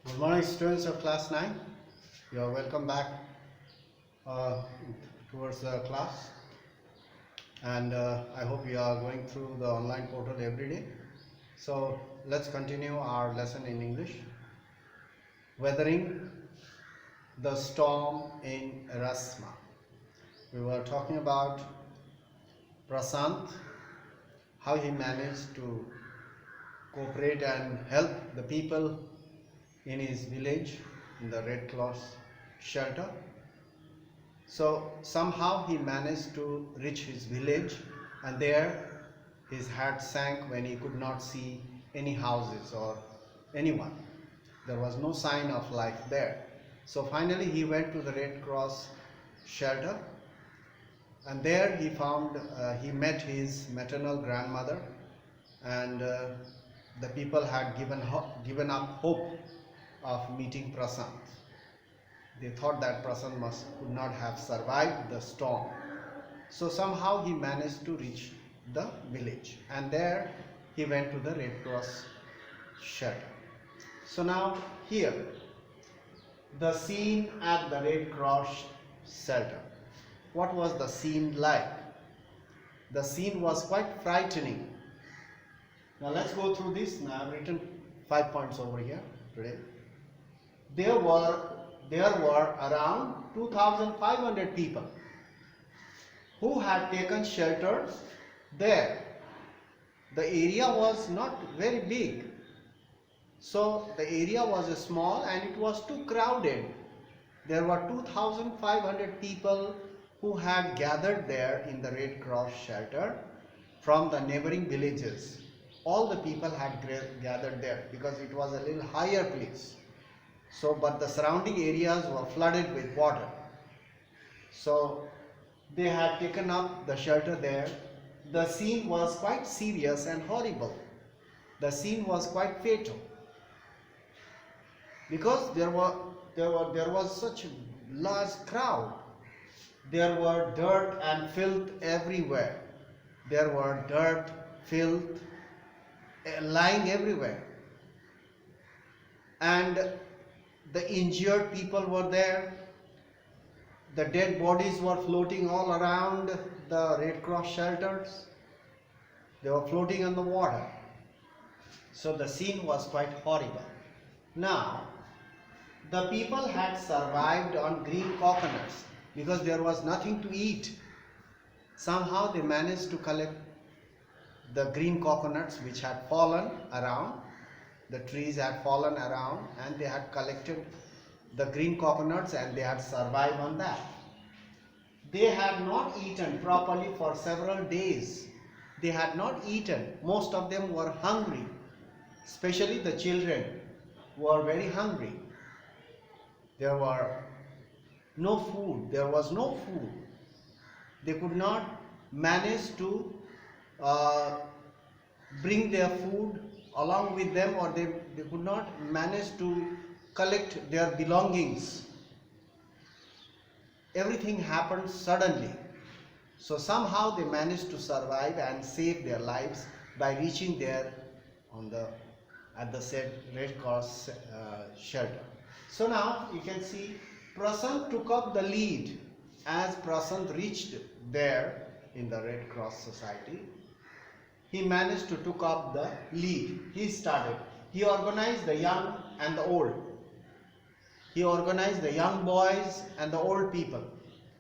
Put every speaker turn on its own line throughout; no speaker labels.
Good morning, students of class 9. You are welcome back towards the class, and I hope you are going through the online portal every day. So let's continue our lesson in English. Weathering the storm in Erasma. We were talking about Prasant, how he managed to cooperate and help the people in his village in the Red Cross shelter. So somehow he managed to reach his village, and there his heart sank when he could not see any houses or anyone. There was no sign of life there. So finally he went to the Red Cross shelter, and there he met his maternal grandmother, and the people had given up hope of meeting Prasant. They thought that Prasant could not have survived the storm. So somehow he managed to reach the village, and there he went to the Red Cross shelter. So now here, the scene at the Red Cross shelter. What was the scene like? The scene was quite frightening. Now let's go through this. Now I've written 5 points over here today. There were around 2,500 people who had taken shelter there. The area was not very big, so the area was small and it was too crowded. There were 2,500 people who had gathered there in the Red Cross shelter from the neighboring villages. All the people had gathered there because it was a little higher place. So, but the surrounding areas were flooded with water. So they had taken up the shelter there. The scene was quite serious and horrible. The scene was quite fatal because there was such a large crowd. There were dirt and filth everywhere. There were dirt, filth lying everywhere, and the injured people were there. The dead bodies were floating all around the Red Cross shelters. They were floating on the water. So the scene was quite horrible. Now, the people had survived on green coconuts because there was nothing to eat. Somehow they managed to collect the green coconuts which had fallen around. The trees had fallen around, and they had collected the green coconuts and they had survived on that. They had not eaten properly for several days. They had not eaten. Most of them were hungry, especially the children were very hungry. There were no food. There was no food. They could not manage to bring their food along with them, or they could not manage to collect their belongings. Everything happened suddenly. So somehow they managed to survive and save their lives by reaching there at the said Red Cross shelter. So now you can see Prasant took up the lead. As Prasant reached there in the Red Cross Society, he managed to took up the lead. He started. He organized the young and the old. He organized the young boys and the old people,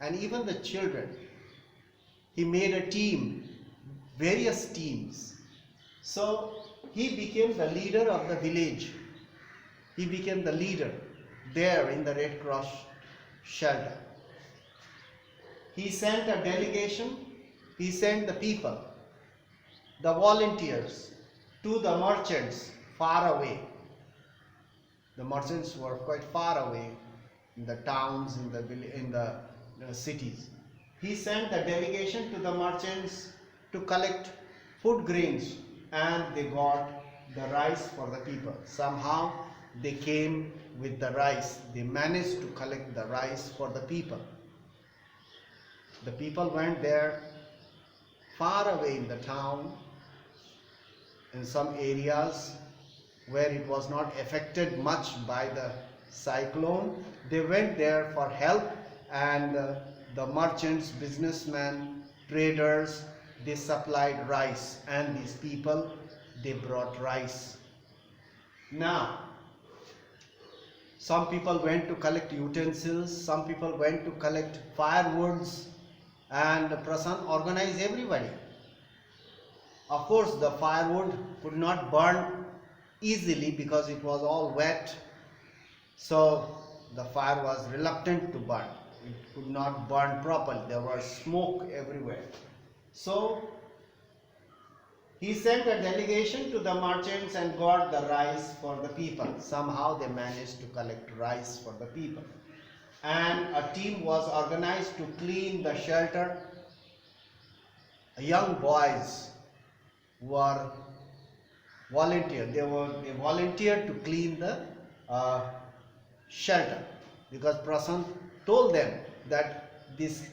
and even the children. He made a team, various teams. So he became the leader of the village. He became the leader there in the Red Cross shelter. He sent a delegation. He sent the people, the volunteers, to the merchants far away. The merchants were quite far away in the towns, in the cities. He sent a delegation to the merchants to collect food grains, and they got the rice for the people. Somehow they came with the rice. They managed to collect the rice for the people. The people went there far away in the town, in some areas, where it was not affected much by the cyclone. They went there for help, and the merchants, businessmen, traders, they supplied rice, and these people, they brought rice. Now, some people went to collect utensils, some people went to collect firewoods, and Prasanth organized everybody. Of course, the firewood could not burn easily because it was all wet, so the fire was reluctant to burn. It could not burn properly. There was smoke everywhere. So he sent a delegation to the merchants and got the rice for the people. Somehow they managed to collect rice for the people. And a team was organized to clean the shelter. Young boys were volunteered. They volunteered to clean the shelter, because Prasanth told them that this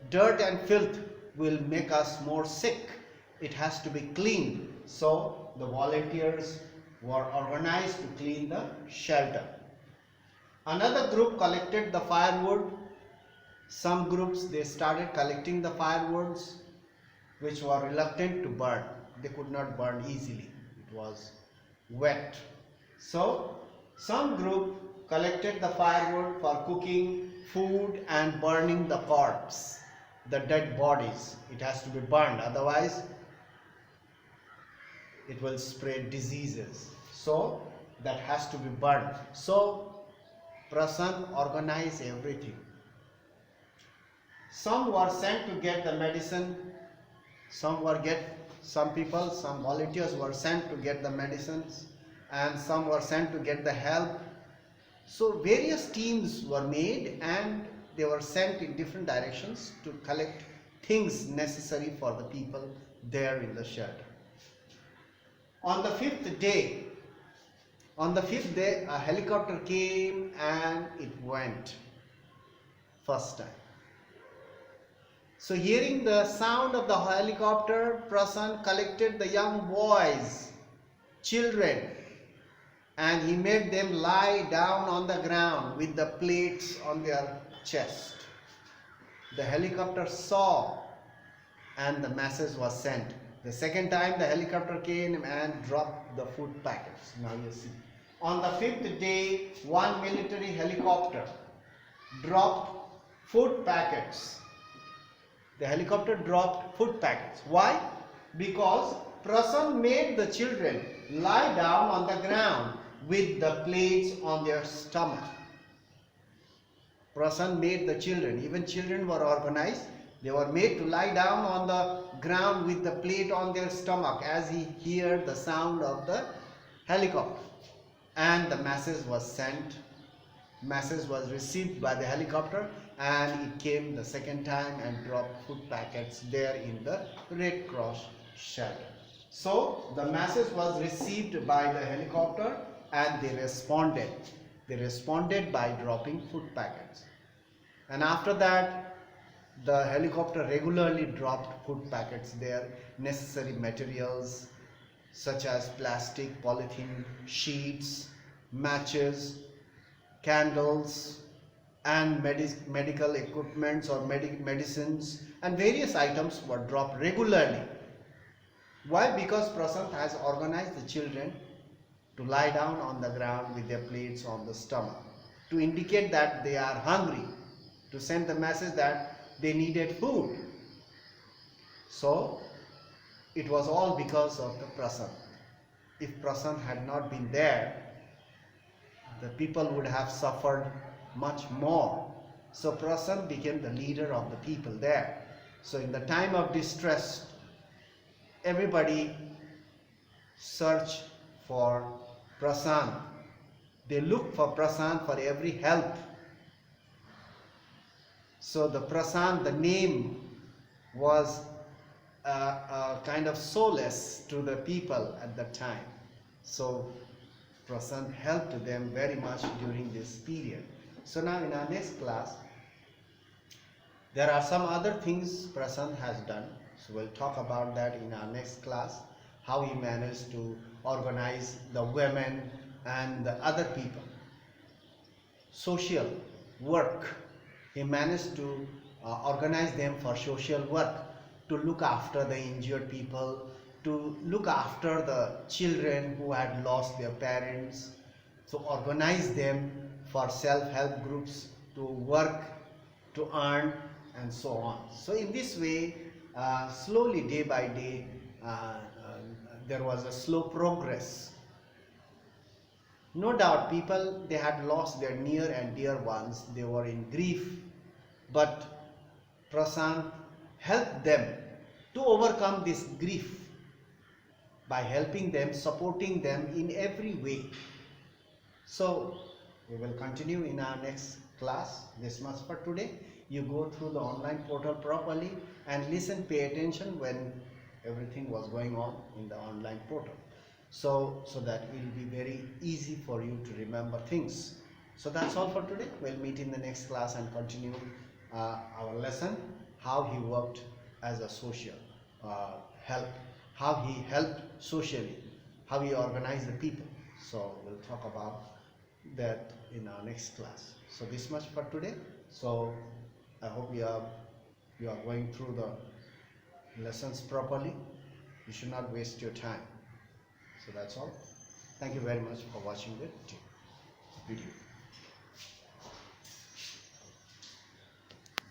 dirt and filth will make us more sick. It has to be cleaned. So the volunteers were organized to clean the shelter. Another group collected the firewood. Some groups, they started collecting the firewoods which were reluctant to burn. They could not burn easily. It was wet. So some group collected the firewood for cooking food and burning the corpse, the dead bodies. It has to be burned, otherwise it will spread diseases. So that has to be burned. So Prasanth organized everything. Some were sent to get the medicine. Some volunteers were sent to get the medicines, and some were sent to get the help. So various teams were made, and they were sent in different directions to collect things necessary for the people there in the shelter. On the fifth day, a helicopter came and it went first time. So hearing the sound of the helicopter, Prasanth collected the young boys, children, and he made them lie down on the ground with the plates on their chest. The helicopter saw, and the message was sent. The second time the helicopter came and dropped the food packets. Now you see. On the fifth day, one military helicopter dropped food packets. The helicopter dropped food packets. Why? Because Prasanth made the children lie down on the ground with the plates on their stomach. Prasanth made the children, even children were organized. They were made to lie down on the ground with the plate on their stomach as he heard the sound of the helicopter. And the message was sent. Message was received by the helicopter, and it came the second time and dropped food packets there in the Red Cross shelter. So the message was received by the helicopter, and they responded. They responded by dropping food packets. And after that, the helicopter regularly dropped food packets there, necessary materials such as plastic, polythene, sheets, matches, candles, and medical equipments or medicines, and various items were dropped regularly. Why? Because Prasanth has organized the children to lie down on the ground with their plates on the stomach, to indicate that they are hungry, to send the message that they needed food. So it was all because of the Prasanth. If Prasanth had not been there, the people would have suffered much more. So Prasanth became the leader of the people there. So in the time of distress, everybody searched for Prasanth. They looked for Prasanth for every help. So the Prasanth, the name, was a kind of solace to the people at that time. So Prasanth helped them very much during this period. So now in our next class, there are some other things Prasanth has done. So we'll talk about that in our next class. how he managed to organize the women and the other people. Social work, he managed to organize them for social work, to look after the injured people, to look after the children who had lost their parents, to organize them for self-help groups to work, to earn, and so on. So in this way, slowly, day by day, there was a slow progress. No doubt people, they had lost their near and dear ones, they were in grief, but Prasant helped them to overcome this grief by helping them, supporting them in every way. So we will continue in our next class. This much for today. You go through the online portal properly and listen, pay attention when everything was going on in the online portal. So that it will be very easy for you to remember things. So that's all for today. We'll meet in the next class and continue our lesson, how he worked as a social help, how he helped socially, how he organized the people. So we'll talk about that in our next class. So this much for today. So I hope you are going through the lessons properly. You should not waste your time. So that's all. Thank you very much for watching the video.